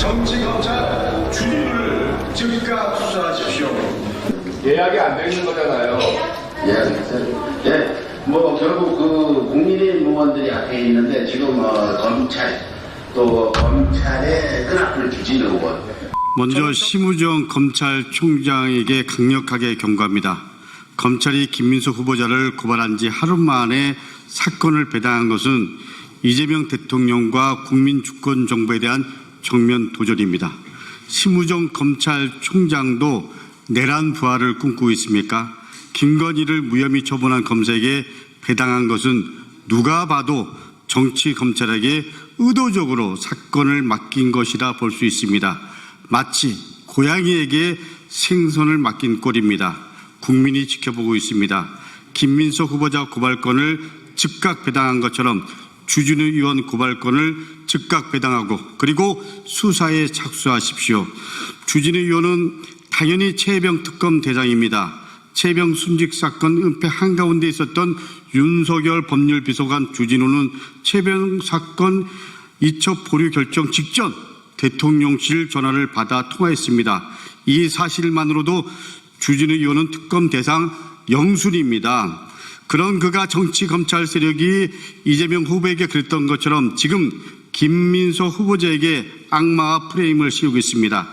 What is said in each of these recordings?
정치검찰 주진우를 즉각 수사하십시오. 예약이 안 돼 있는 거잖아요. 예약했어요. 예, 뭐 결국 그 국민의힘 의원들이 앞에 있는데 지금 검찰 또 검찰의 끈앞을 주진우 의원. 먼저 심우정 검찰총장에게 강력하게 경고합니다. 검찰이 김민석 후보자를 고발한 지 하루 만에 사건을 배당한 것은 이재명 대통령과 국민 주권 정부에 대한 정면 도전입니다. 심우정 검찰총장도 내란 부활을 꿈꾸고 있습니까? 김건희를 무혐의 처분한 검사에게 배당한 것은 누가 봐도 정치 검찰에게 의도적으로 사건을 맡긴 것이라 볼 수 있습니다. 마치 고양이에게 생선을 맡긴 꼴입니다. 국민이 지켜보고 있습니다. 김민석 후보자 고발건을 즉각 배당한 것처럼 주진우 의원 고발건을 즉각 배당하고 그리고 수사에 착수하십시오. 주진우 의원은 당연히 최혜병 특검 대상입니다. 최혜병 순직 사건 은폐 한가운데 있었던 윤석열 법률비서관 주진우는 최혜병 사건 이첩 보류 결정 직전 대통령실 전화를 받아 통화했습니다. 이 사실만으로도 주진우 의원은 특검 대상 영순입니다. 그런 그가 정치 검찰 세력이 이재명 후보에게 그랬던 것처럼 지금 김민석 후보자에게 악마와 프레임을 씌우고 있습니다.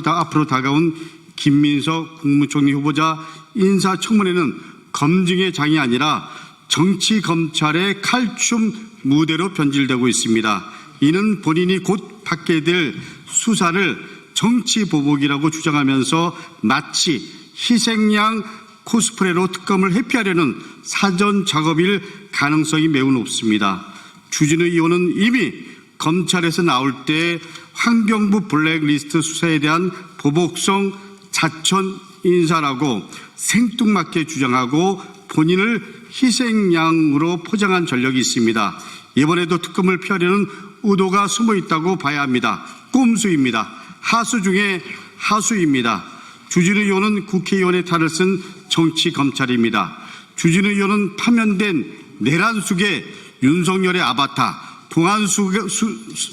앞으로 다가온 김민석 국무총리 후보자 인사청문회는 검증의 장이 아니라 정치 검찰의 칼춤 무대로 변질되고 있습니다. 이는 본인이 곧 받게 될 수사를 정치 보복이라고 주장하면서 마치 희생양 코스프레로 특검을 회피하려는 사전 작업일 가능성이 매우 높습니다. 주진우 의원은 이미 검찰에서 나올 때 환경부 블랙리스트 수사에 대한 보복성 자천 인사라고 생뚱맞게 주장하고 본인을 희생양으로 포장한 전력이 있습니다. 이번에도 특검을 피하려는 의도가 숨어 있다고 봐야 합니다. 꼼수입니다. 하수 중에 하수입니다. 주진우 의원은 국회의원의 탈을 쓴 정치 검찰입니다. 주진우 의원은 파면된 내란 속의 윤석열의 아바타 봉안수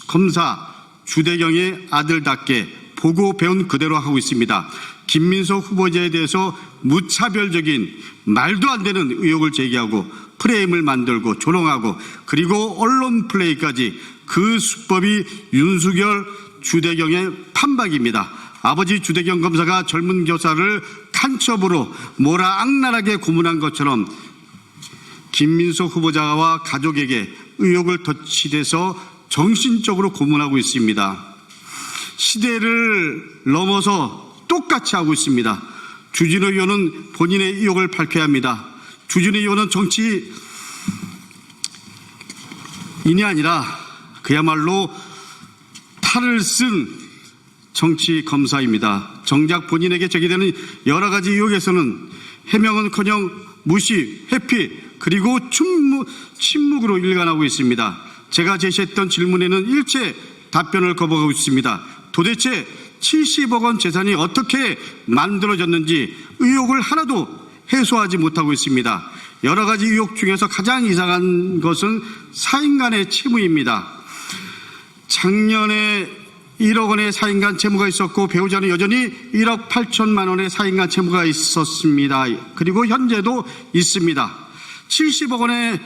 검사 주대경의 아들답게 보고 배운 그대로 하고 있습니다. 김민석 후보자에 대해서 무차별적인 말도 안 되는 의혹을 제기하고 프레임을 만들고 조롱하고 그리고 언론 플레이까지 그 수법이 윤석열 주대경의 판박입니다. 아버지 주대경 검사가 젊은 교사를 간첩으로 뭐라 악랄하게 고문한 것처럼 김민석 후보자와 가족에게 의혹을 덧치돼서 정신적으로 고문하고 있습니다. 시대를 넘어서 똑같이 하고 있습니다. 주진우 의원은 본인의 의혹을 밝혀야 합니다. 주진우 의원은 정치인이 아니라 그야말로 탈을 쓴 정치 검사입니다. 정작 본인에게 제기되는 여러 가지 의혹에서는 해명은커녕 무시, 회피, 그리고 침묵으로 일관하고 있습니다. 제가 제시했던 질문에는 일체 답변을 거부하고 있습니다. 도대체 70억 원 재산이 어떻게 만들어졌는지 의혹을 하나도 해소하지 못하고 있습니다. 여러 가지 의혹 중에서 가장 이상한 것은 사인간의 채무입니다. 작년에 1억 원의 사인간 채무가 있었고 배우자는 여전히 1억 8천만 원의 사인간 채무가 있었습니다. 그리고 현재도 있습니다. 70억 원의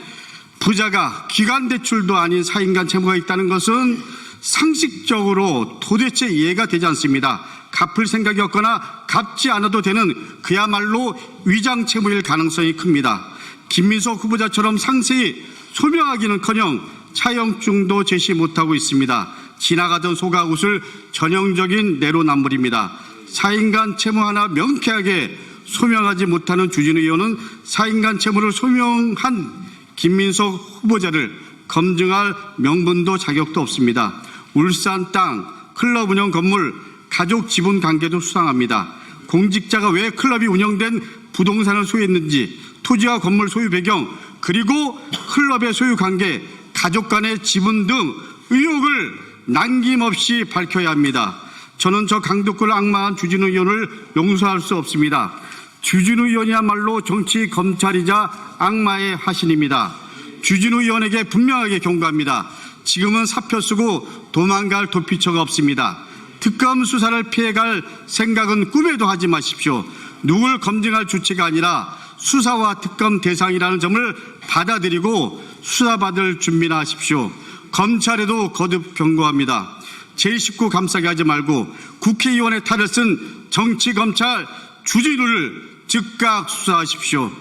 부자가 기간대출도 아닌 사인간 채무가 있다는 것은 상식적으로 도대체 이해가 되지 않습니다. 갚을 생각이 없거나 갚지 않아도 되는 그야말로 위장 채무일 가능성이 큽니다. 김민석 후보자처럼 상세히 소명하기는커녕 차용증도 제시 못하고 있습니다. 지나가던 소가 웃을 전형적인 내로남불입니다. 사인간 채무 하나 명쾌하게 소명하지 못하는 주진우 의원은 사인간 채무를 소명한 김민석 후보자를 검증할 명분도 자격도 없습니다. 울산 땅, 클럽 운영 건물, 가족 지분 관계도 수상합니다. 공직자가 왜 클럽이 운영된 부동산을 소유했는지, 토지와 건물 소유 배경, 그리고 클럽의 소유 관계, 가족 간의 지분 등 의혹을 남김없이 밝혀야 합니다. 저는 저 강도권을 악마한 주진우 의원을 용서할 수 없습니다. 주진우 의원이야말로 정치 검찰이자 악마의 화신입니다. 주진우 의원에게 분명하게 경고합니다. 지금은 사표 쓰고 도망갈 도피처가 없습니다. 특검 수사를 피해갈 생각은 꿈에도 하지 마십시오. 누굴 검증할 주체가 아니라 수사와 특검 대상이라는 점을 받아들이고 수사받을 준비나 하십시오. 검찰에도 거듭 경고합니다. 제19 감싸게 하지 말고 국회의원의 탈을 쓴 정치검찰 주진우를 즉각 수사하십시오.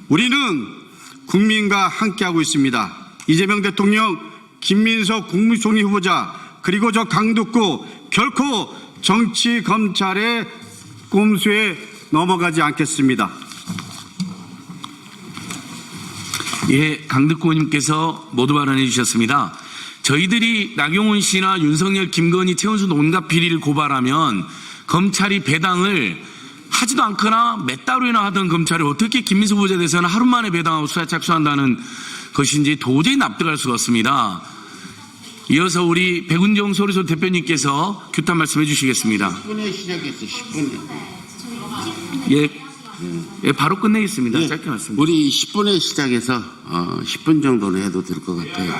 우리는 국민과 함께하고 있습니다. 이재명 대통령, 김민석 국무총리 후보자, 그리고 저 강두구 결코 정치검찰의 꼼수에 넘어가지 않겠습니다. 예, 강덕구 의원님께서 모두 발언해 주셨습니다. 저희들이 나경원 씨나 윤석열, 김건희, 최은순 온갖 비리를 고발하면 검찰이 배당을 하지도 않거나 몇 달이나 하던 검찰이 어떻게 김민수 후보자에 대해서는 하루 만에 배당하고 수사에 착수한다는 것인지 도저히 납득할 수가 없습니다. 이어서 우리 백운정 소리소 대표님께서 규탄 말씀해 주시겠습니다. 10분에 시작했어. 10분에. 예, 바로 끝내겠습니다. 예, 짧게 말씀드립니다. 우리 10분에 시작해서 10분 정도는 해도 될 것 같아요.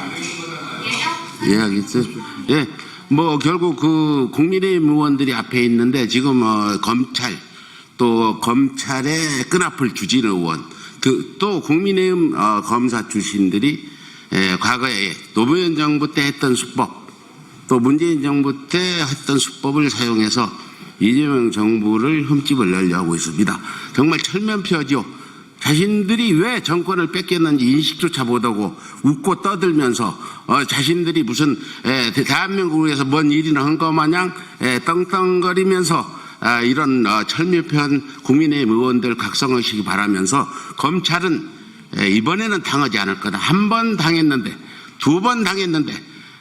예, 알겠어요. 예, 뭐 결국 그 국민의힘 의원들이 앞에 있는데 지금 검찰 또 검찰의 끈앞을 주진 의원 또 국민의힘 검사 출신들이 과거에 노무현 정부 때 했던 수법 또 문재인 정부 때 했던 수법을 사용해서 이재명 정부를 흠집을 내려 하고 있습니다. 정말 철면피하죠. 자신들이 왜 정권을 뺏겼는지 인식조차 못하고 웃고 떠들면서 자신들이 무슨 대한민국에서 뭔 일이나 한 것 마냥 떵떵거리면서 이런 철면피한 국민의힘 의원들 각성하시기 바라면서 검찰은 이번에는 당하지 않을 거다. 한 번 당했는데, 두 번 당했는데,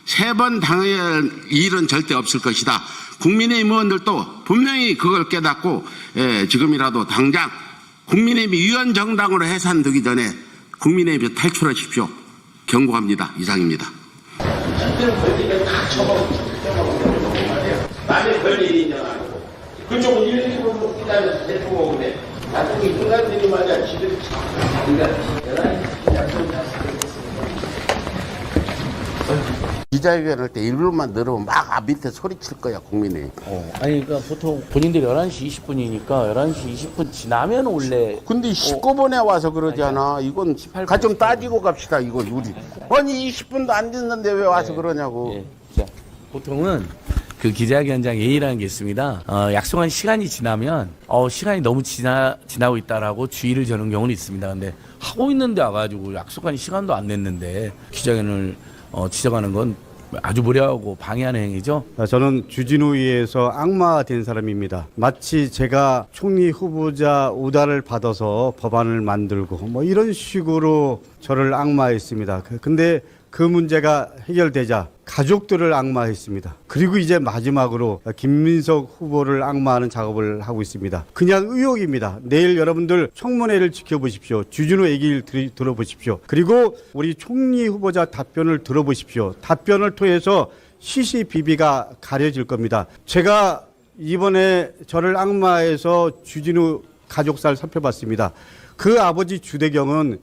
세 번 당할 일은 절대 없을 것이다. 국민의힘 의원들도 분명히 그걸 깨닫고 지금이라도 당장 국민의힘이 위원정당으로 해산되기 전에 국민의힘에서 탈출하십시오. 경고합니다. 이상입니다. 남의 별일이 있냐. 그쪽은 일일으로 기다려서 데리고 오는데 나중에 인간들이 말이야 지들이 기자회견 할 때 일부만 늘으면 막 밑에 소리칠 거야 국민이. 아니 그러니까 보통 본인들이 11시 20분이니까 11시 20분 지나면 원래 근데 19분에 와서 그러잖아. 이건 좀 따지고 갑시다. 이거 우리 아니 20분도 안 됐는데 왜 와서 그러냐고. 예. 자, 보통은 그 기자회견장 예의라는 게 있습니다. 약속한 시간이 지나면 시간이 너무 지나고 있다라고 주의를 저는 경우는 있습니다. 근데 하고 있는데 와가지고 약속한 시간도 안 냈는데 기자회견을 지적하는 건 아주 무례하고 방해하는 행위죠. 저는 주진우위에서 악마된 사람입니다. 마치 제가 총리 후보자 우다를 받아서 법안을 만들고 뭐 이런 식으로 저를 악마했습니다. 근데 그 문제가 해결되자 가족들을 악마했습니다. 그리고 이제 마지막으로 김민석 후보를 악마하는 작업을 하고 있습니다. 그냥 의혹입니다. 내일 여러분들 청문회를 지켜보십시오. 주진우 얘기를 들어보십시오. 그리고 우리 총리 후보자 답변을 들어보십시오. 답변을 통해서 CCBB가 가려질 겁니다. 제가 이번에 저를 악마해서 주진우 가족사를 살펴봤습니다. 그 아버지 주대경은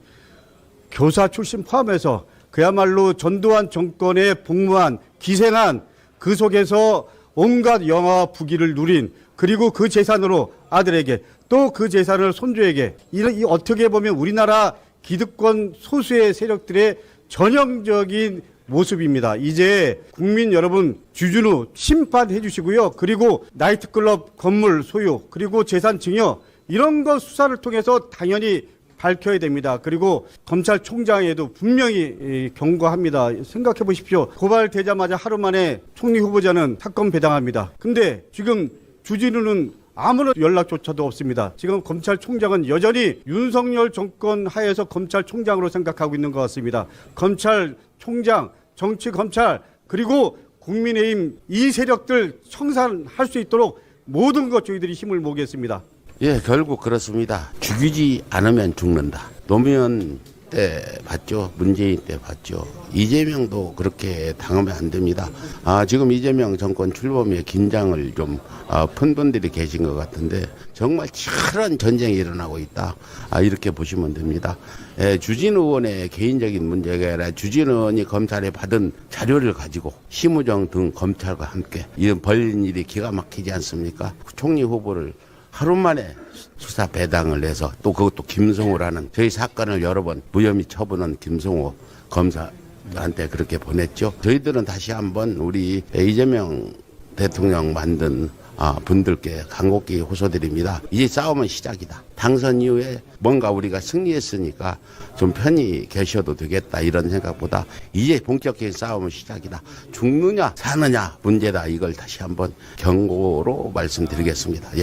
교사 출신 포함해서 그야말로 전두환 정권에 복무한 기생한 그 속에서 온갖 영화와 부귀를 누린 그리고 그 재산으로 아들에게 또 그 재산을 손주에게 이 어떻게 보면 우리나라 기득권 소수의 세력들의 전형적인 모습입니다. 이제 국민 여러분 주진우 심판해 주시고요. 그리고 나이트클럽 건물 소유 그리고 재산 증여 이런 거 수사를 통해서 당연히 밝혀야 됩니다. 그리고 검찰총장에도 분명히 경고합니다. 생각해 보십시오. 고발되자마자 하루 만에 총리 후보자는 사건 배당합니다. 근데 지금 주진우는 아무런 연락조차도 없습니다. 지금 검찰총장은 여전히 윤석열 정권 하에서 검찰총장으로 생각하고 있는 것 같습니다. 검찰총장, 정치검찰 그리고 국민의힘 이 세력들 청산할 수 있도록 모든 것 저희들이 힘을 모으겠습니다. 예, 결국 그렇습니다. 죽이지 않으면 죽는다. 노무현 때 봤죠. 문재인 때 봤죠. 이재명도 그렇게 당하면 안 됩니다. 지금 이재명 정권 출범에 긴장을 좀 푼 분들이 계신 것 같은데 정말 치열한 전쟁이 일어나고 있다. 이렇게 보시면 됩니다. 주진우 의원의 개인적인 문제가 아니라 주진우 의원이 검찰에 받은 자료를 가지고 심우정 등 검찰과 함께 이런 벌린 일이 기가 막히지 않습니까? 총리 후보를 하루 만에 수사 배당을 해서 또 그것도 김성호라는 저희 사건을 여러 번 무혐의 처분한 김성호 검사한테 그렇게 보냈죠. 저희들은 다시 한번 우리 이재명 대통령 만든 분들께 간곡히 호소드립니다. 이제 싸움은 시작이다. 당선 이후에 뭔가 우리가 승리했으니까 좀 편히 계셔도 되겠다 이런 생각보다 이제 본격적인 싸움은 시작이다. 죽느냐 사느냐 문제다. 이걸 다시 한번 경고로 말씀드리겠습니다. 예.